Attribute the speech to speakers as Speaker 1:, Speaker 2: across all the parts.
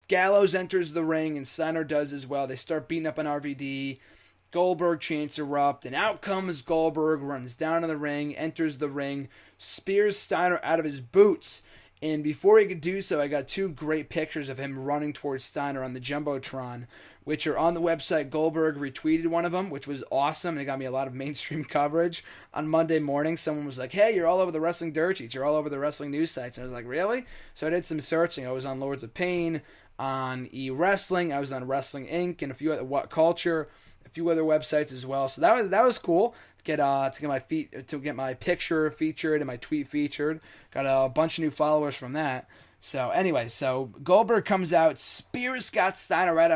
Speaker 1: Gallows enters the ring, and Steiner does as well. They start beating up on RVD. Goldberg chants erupt, and out comes Goldberg, runs down to the ring, enters the ring, spears Steiner out of his boots. And before he could do so, I got two great pictures of him running towards Steiner on the Jumbotron, which are on the website. Goldberg retweeted one of them, which was awesome, and it got me a lot of mainstream coverage. On Monday morning, someone was like, hey, you're all over the wrestling dirt sheets, you're all over the wrestling news sites. And I was like, really? So I did some searching. I was on Lords of Pain, on E-Wrestling, I was on Wrestling Inc., and a few other What Culture, a few other websites as well. So that was cool to get my picture featured and my tweet featured. Got a bunch of new followers from that. So anyway, Goldberg comes out, spears Scott Steiner right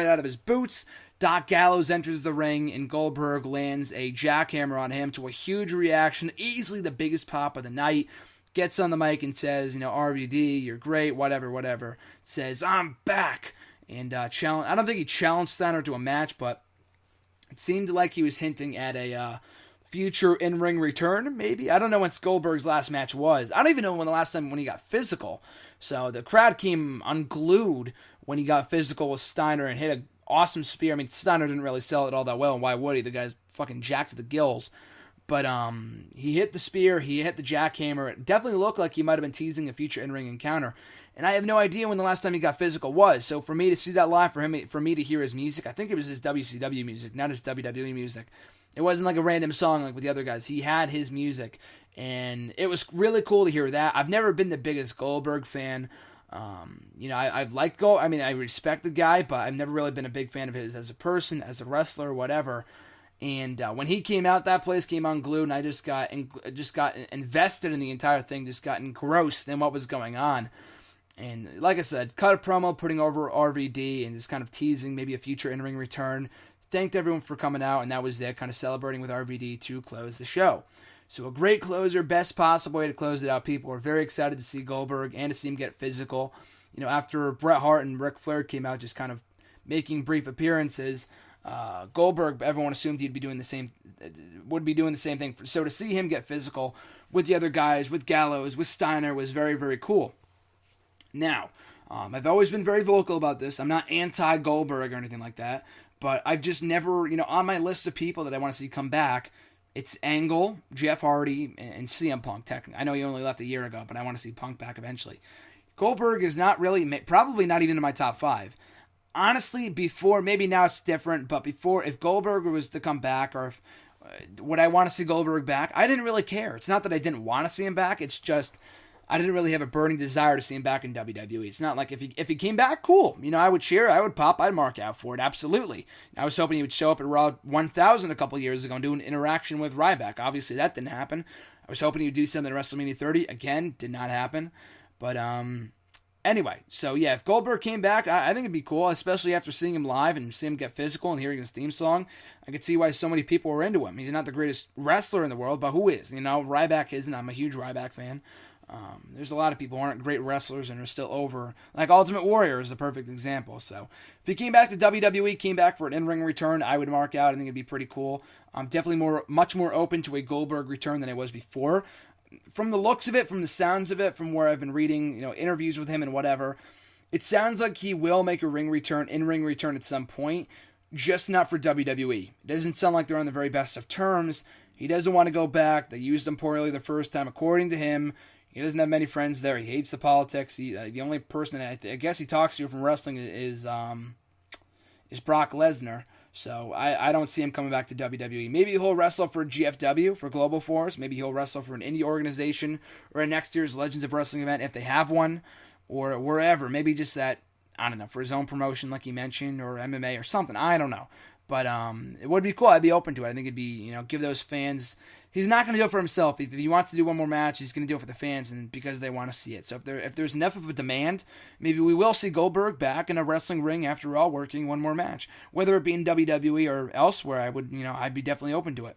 Speaker 1: out of his boots. Doc Gallows enters the ring, and Goldberg lands a jackhammer on him to a huge reaction, easily the biggest pop of the night. Gets on the mic and says, RVD, you're great, whatever. Says, I'm back. And I don't think he challenged Steiner to a match, but it seemed like he was hinting at a future in-ring return, maybe. I don't know when Goldberg's last match was. I don't even know when he got physical. So the crowd came unglued when he got physical with Steiner and hit an awesome spear. I mean, Steiner didn't really sell it all that well, and why would he? The guy's fucking jacked to the gills. But he hit the spear, he hit the jackhammer. It definitely looked like he might have been teasing a future in-ring encounter. And I have no idea when the last time he got physical was. So for me to see that live, for me to hear his music, I think it was his WCW music, not his WWE music. It wasn't like a random song like with the other guys. He had his music, and it was really cool to hear that. I've never been the biggest Goldberg fan. I've liked Gold. I mean, I respect the guy, but I've never really been a big fan of his as a person, as a wrestler, whatever. And when he came out, that place came unglued, and I just got invested in the entire thing, just got engrossed in what was going on. And like I said, cut a promo, putting over RVD, and just kind of teasing maybe a future in-ring return. Thanked everyone for coming out, and that was it, kind of celebrating with RVD to close the show. So a great closer, best possible way to close it out. People were very excited to see Goldberg and to see him get physical. After Bret Hart and Ric Flair came out just kind of making brief appearances, Goldberg, everyone assumed would be doing the same thing. So to see him get physical with the other guys, with Gallows, with Steiner, was very, very cool. Now, I've always been very vocal about this. I'm not anti-Goldberg or anything like that, but I've just never, on my list of people that I want to see come back, it's Angle, Jeff Hardy, and CM Punk, technically. I know he only left a year ago, but I want to see Punk back eventually. Goldberg is not really, probably not even in my top 5. Honestly, before, maybe now it's different, but before, if Goldberg was to come back, or if, would I want to see Goldberg back? I didn't really care. It's not that I didn't want to see him back, it's just I didn't really have a burning desire to see him back in WWE. It's not like if he came back, cool. I would cheer, I would pop, I'd mark out for it, absolutely. I was hoping he would show up at Raw 1000 a couple years ago and do an interaction with Ryback. Obviously, that didn't happen. I was hoping he would do something at WrestleMania 30. Again, did not happen. But, anyway, so yeah, if Goldberg came back, I think it'd be cool, especially after seeing him live and seeing him get physical and hearing his theme song. I could see why so many people were into him. He's not the greatest wrestler in the world, but who is? Ryback isn't. I'm a huge Ryback fan. There's a lot of people who aren't great wrestlers and are still over. Like Ultimate Warrior is a perfect example. So if he came back to WWE, came back for an in-ring return, I would mark out. I think it'd be pretty cool. I'm definitely much more open to a Goldberg return than I was before. From the looks of it, from the sounds of it, from where I've been reading, interviews with him and whatever, it sounds like he will make a in-ring return at some point, just not for WWE. It doesn't sound like they're on the very best of terms. He doesn't want to go back. They used him poorly the first time, according to him. He doesn't have many friends there. He hates the politics. The only person I guess he talks to from wrestling is Brock Lesnar. So I don't see him coming back to WWE. Maybe he'll wrestle for GFW, for Global Force. Maybe he'll wrestle for an indie organization or a next year's Legends of Wrestling event if they have one, or wherever. Maybe just that, I don't know, for his own promotion like he mentioned, or MMA or something. I don't know. But it would be cool. I'd be open to it. I think it'd be, give those fans. He's not going to do it for himself. If he wants to do one more match, he's going to do it for the fans and because they want to see it. So if there's enough of a demand, maybe we will see Goldberg back in a wrestling ring after all, working one more match. Whether it be in WWE or elsewhere, I'd be definitely open to it.